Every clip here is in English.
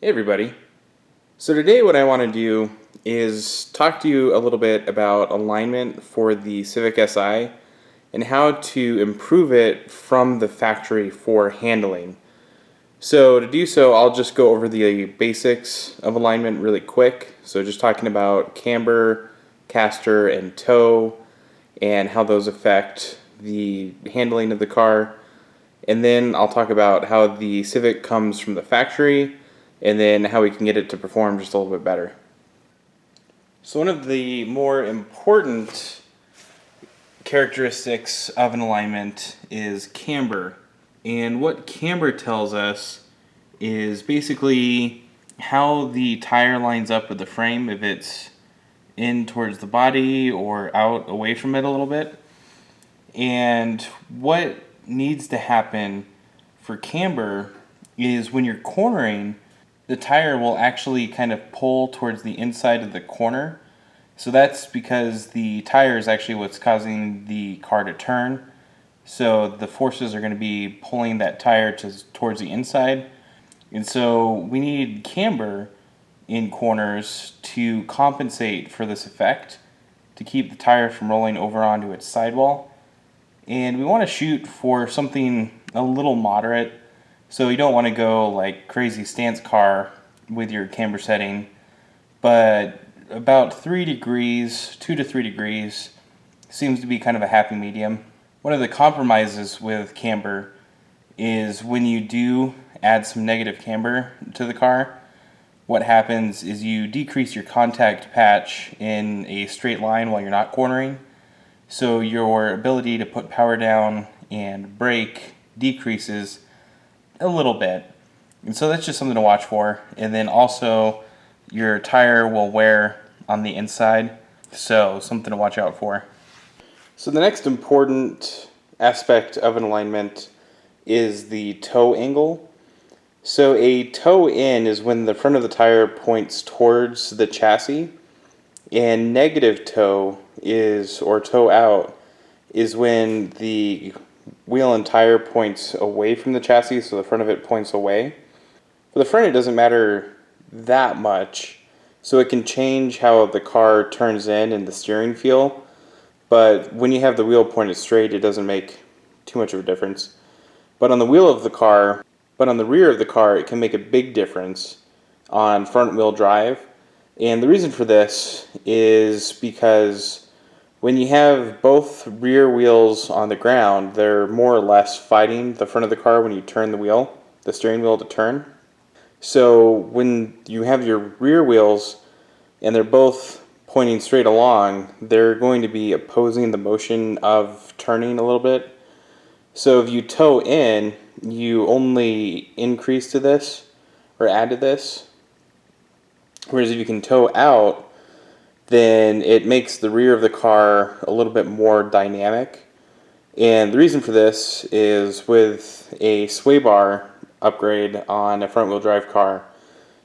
Hey everybody. So today what I want to do is talk to you a little bit about alignment for the Civic Si and how to improve it from the factory for handling. So to do so, I'll just go over the basics of alignment really quick. So just talking about camber, caster, and toe and how those affect the handling of the car. And then I'll talk about how the Civic comes from the factory and then how we can get it to perform just a little bit better. So one of the more important characteristics of an alignment is camber. And what camber tells us is basically how the tire lines up with the frame, if it's in towards the body or out away from it a little bit. And what needs to happen for camber is when you're cornering, the tire will actually kind of pull towards the inside of the corner. So that's because the tire is actually what's causing the car to turn. So the forces are going to be pulling that tire towards the inside. And so we need camber in corners to compensate for this effect, to keep the tire from rolling over onto its sidewall. And we want to shoot for something a little moderate. So you don't want to go like crazy stance car with your camber setting, but about 3 degrees, 2 to 3 degrees seems to be kind of a happy medium. One of the compromises with camber is when you do add some negative camber to the car, what happens is you decrease your contact patch in a straight line while you're not cornering. So your ability to put power down and brake decreases a little bit. And so that's just something to watch for. And then also your tire will wear on the inside, so something to watch out for. So the next important aspect of an alignment is the toe angle. So a toe in is when the front of the tire points towards the chassis, and negative toe is, or toe out, is when the wheel and tire points away from the chassis, so the front of it points away. For the front, it doesn't matter that much, so it can change how the car turns in the steering feel, but when you have the wheel pointed straight, it doesn't make too much of a difference. But on the wheel of the car, but on the rear of the car, it can make a big difference on front wheel drive. And the reason for this is because when you have both rear wheels on the ground, they're more or less fighting the front of the car when you turn the wheel, the steering wheel to turn. So when you have your rear wheels and they're both pointing straight along, they're going to be opposing the motion of turning a little bit. So if you toe in, you only increase to this or add to this. Whereas if you can toe out, then it makes the rear of the car a little bit more dynamic. And the reason for this is with a sway bar upgrade on a front wheel drive car,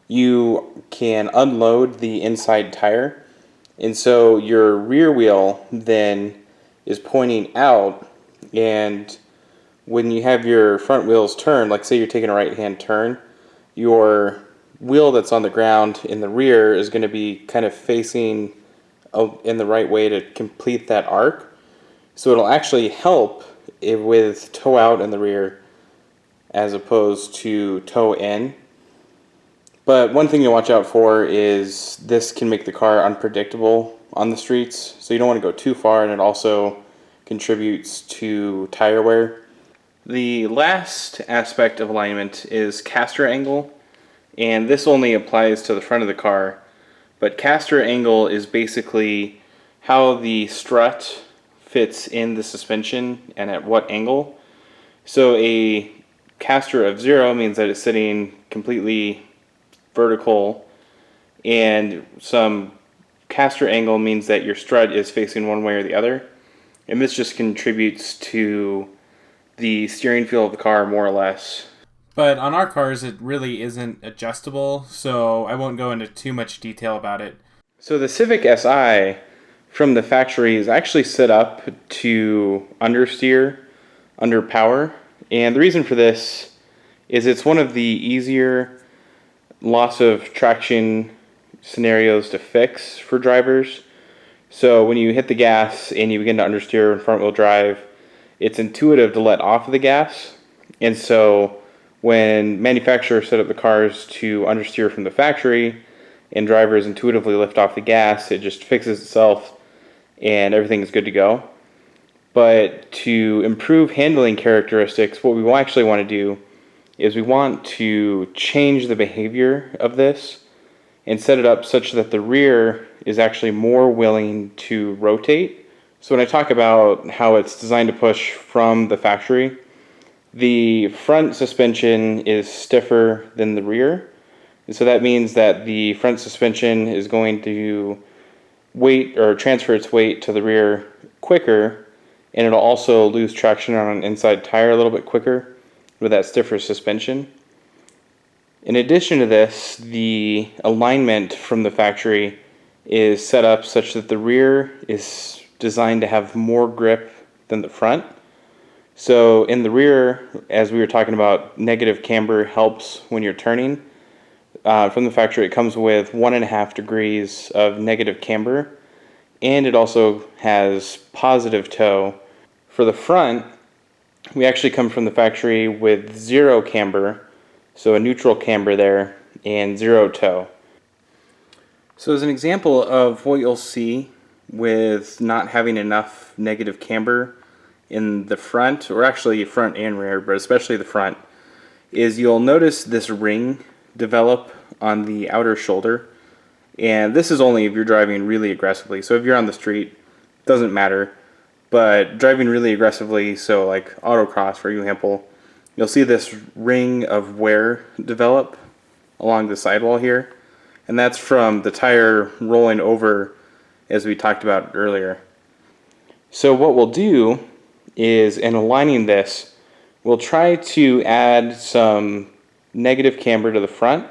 you can unload the inside tire, and so your rear wheel then is pointing out, and when you have your front wheels turn, like say you're taking a right hand turn, your wheel that's on the ground in the rear is going to be kind of facing in the right way to complete that arc. So it'll actually help with toe out in the rear as opposed to toe in. But one thing to watch out for is this can make the car unpredictable on the streets, so you don't want to go too far, and it also contributes to tire wear. The last aspect of alignment is caster angle, and this only applies to the front of the car, but caster angle is basically how the strut fits in the suspension and at what angle. So a caster of 0 means that it's sitting completely vertical, and some caster angle means that your strut is facing one way or the other, and this just contributes to the steering feel of the car more or less. But on our cars, it really isn't adjustable, so I won't go into too much detail about it. So the Civic Si from the factory is actually set up to understeer under power, and the reason for this is it's one of the easier loss of traction scenarios to fix for drivers. So when you hit the gas and you begin to understeer in front wheel drive, it's intuitive to let off of the gas. And so when manufacturers set up the cars to understeer from the factory and drivers intuitively lift off the gas, it just fixes itself and everything is good to go. But to improve handling characteristics, what we will actually want to do is we want to change the behavior of this and set it up such that the rear is actually more willing to rotate. So when I talk about how it's designed to push from the factory, the front suspension is stiffer than the rear. And so that means that the front suspension is going to weight or transfer its weight to the rear quicker, and it'll also lose traction on an inside tire a little bit quicker with that stiffer suspension. In addition to this, the alignment from the factory is set up such that the rear is designed to have more grip than the front. So in the rear, as we were talking about, negative camber helps when you're turning. From the factory, it comes with 1.5 degrees of negative camber, and it also has positive toe. For the front, we actually come from the factory with 0 camber, so a neutral camber there, and 0 toe. So as an example of what you'll see with not having enough negative camber in the front, or actually front and rear, but especially the front, is you'll notice this ring develop on the outer shoulder. And this is only if you're driving really aggressively. So if you're on the street, it doesn't matter. But driving really aggressively, so like autocross for example, you'll see this ring of wear develop along the sidewall here. And that's from the tire rolling over, as we talked about earlier. So what we'll do is, in aligning this, we'll try to add some negative camber to the front,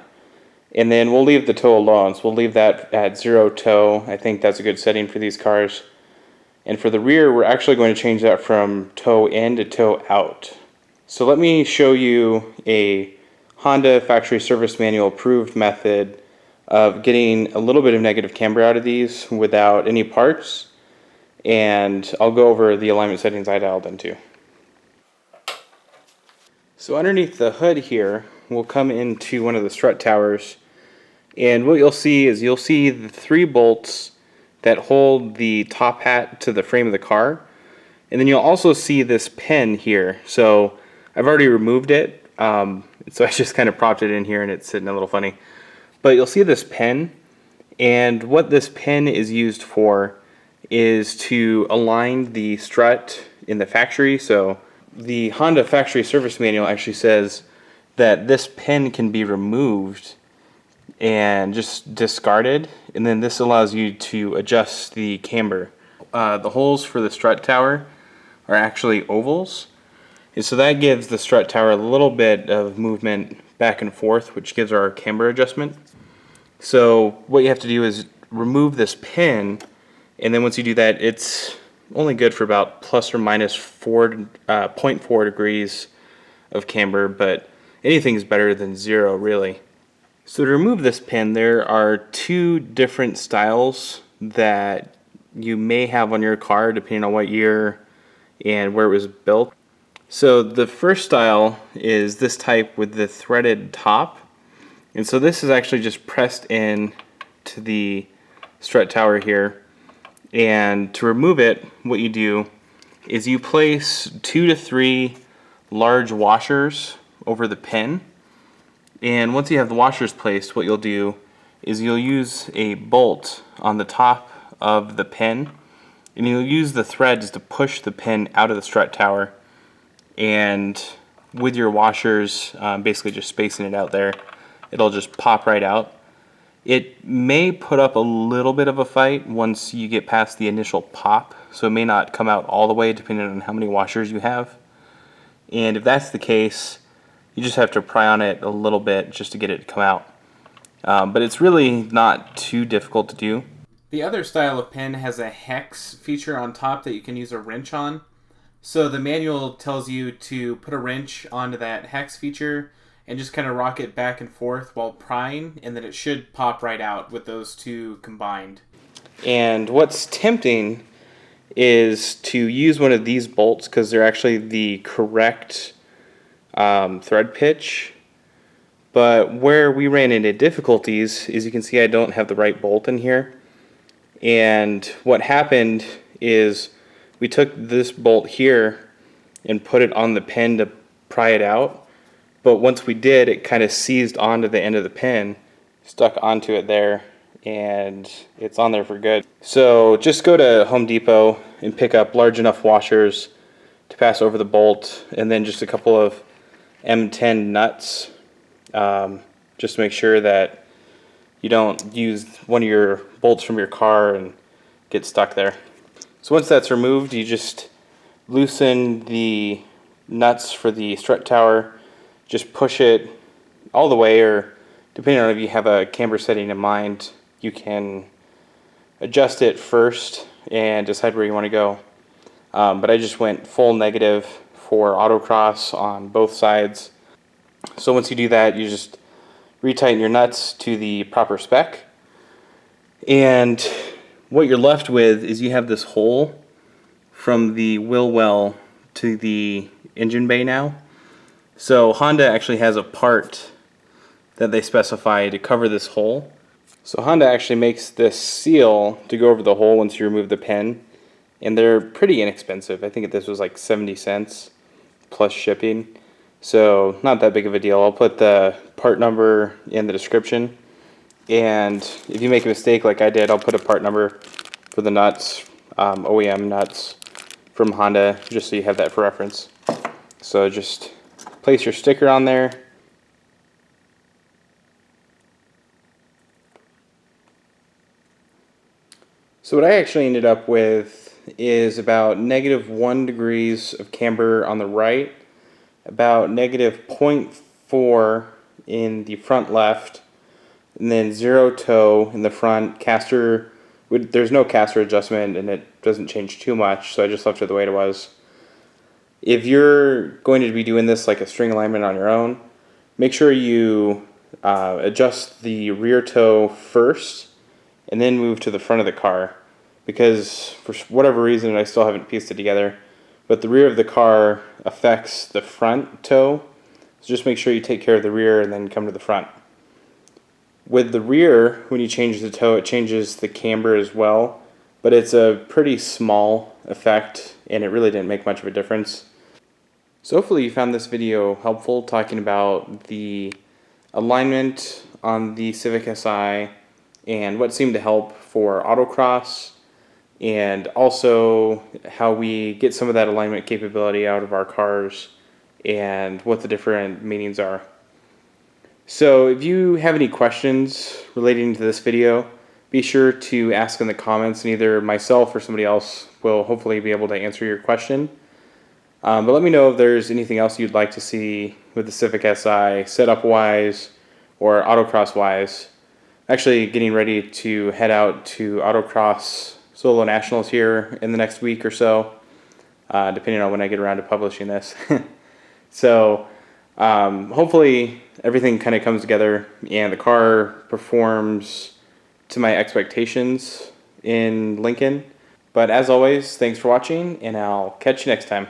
and then we'll leave the toe alone. So we'll leave that at 0 toe. I think that's a good setting for these cars. And for the rear, we're actually going to change that from toe in to toe out. So let me show you a Honda factory service manual approved method of getting a little bit of negative camber out of these without any parts. And I'll go over the alignment settings I dialed into. So underneath the hood here, we'll come into one of the strut towers. And what you'll see is you'll see the 3 bolts that hold the top hat to the frame of the car. And then you'll also see this pin here. So I've already removed it. So I just kind of propped it in here and it's sitting a little funny. But you'll see this pin. And what this pin is used for is to align the strut in the factory. So the Honda factory service manual actually says that this pin can be removed and just discarded, and then this allows you to adjust the camber. The holes for the strut tower are actually ovals, and so that gives the strut tower a little bit of movement back and forth, which gives our camber adjustment. So what you have to do is remove this pin, and then once you do that, it's only good for about plus or minus 0.4 degrees of camber, but anything is better than 0 really. So to remove this pin, there are 2 different styles that you may have on your car depending on what year and where it was built. So the first style is this type with the threaded top. And so this is actually just pressed in to the strut tower here. And to remove it, what you do is you place 2 to 3 large washers over the pin. And once you have the washers placed, what you'll do is you'll use a bolt on the top of the pin, and you'll use the threads to push the pin out of the strut tower. And with your washers, basically just spacing it out there, it'll just pop right out. It may put up a little bit of a fight once you get past the initial pop, so it may not come out all the way depending on how many washers you have. And if that's the case, you just have to pry on it a little bit just to get it to come out. But it's really not too difficult to do. The other style of pin has a hex feature on top that you can use a wrench on. So the manual tells you to put a wrench onto that hex feature and just kind of rock it back and forth while prying, and then it should pop right out with those two combined. And what's tempting is to use one of these bolts because they're actually the correct thread pitch. But where we ran into difficulties is, you can see I don't have the right bolt in here. And what happened is we took this bolt here and put it on the pin to pry it out. But once we did, it kind of seized onto the end of the pin, stuck onto it there, and it's on there for good. So just go to Home Depot and pick up large enough washers to pass over the bolt, and then just a couple of M10 nuts, just to make sure that you don't use one of your bolts from your car and get stuck there. So once that's removed, you just loosen the nuts for the strut tower. Just push it all the way, or depending on if you have a camber setting in mind, you can adjust it first and decide where you want to go. But I just went full negative for autocross on both sides. So once you do that, you just retighten your nuts to the proper spec. And what you're left with is you have this hole from the wheel well to the engine bay now. So Honda actually has a part that they specify to cover this hole. So Honda actually makes this seal to go over the hole once you remove the pin, and they're pretty inexpensive. I think this was like 70 cents plus shipping, so not that big of a deal. I'll put the part number in the description, and if you make a mistake like I did, I'll put a part number for the nuts, OEM nuts from Honda, just so you have that for reference. So just place your sticker on there. So what I actually ended up with is about -1 degrees of camber on the right, about -0.4 in the front left, and then 0 toe in the front. Caster, there's no caster adjustment, and it doesn't change too much, so I just left it the way it was. If you're going to be doing this like a string alignment on your own, make sure you adjust the rear toe first and then move to the front of the car, because for whatever reason, I still haven't pieced it together, but the rear of the car affects the front toe, so just make sure you take care of the rear and then come to the front. With the rear, when you change the toe, it changes the camber as well, but it's a pretty small effect and it really didn't make much of a difference. So hopefully you found this video helpful, talking about the alignment on the Civic Si and what seemed to help for autocross, and also how we get some of that alignment capability out of our cars and what the different meanings are. So if you have any questions relating to this video, be sure to ask in the comments, and either myself or somebody else will hopefully be able to answer your question. But let me know if there's anything else you'd like to see with the Civic Si, setup-wise or autocross-wise. Actually getting ready to head out to autocross solo nationals here in the next week or so, depending on when I get around to publishing this. So hopefully everything kind of comes together and the car performs to my expectations in Lincoln. But as always, thanks for watching, and I'll catch you next time.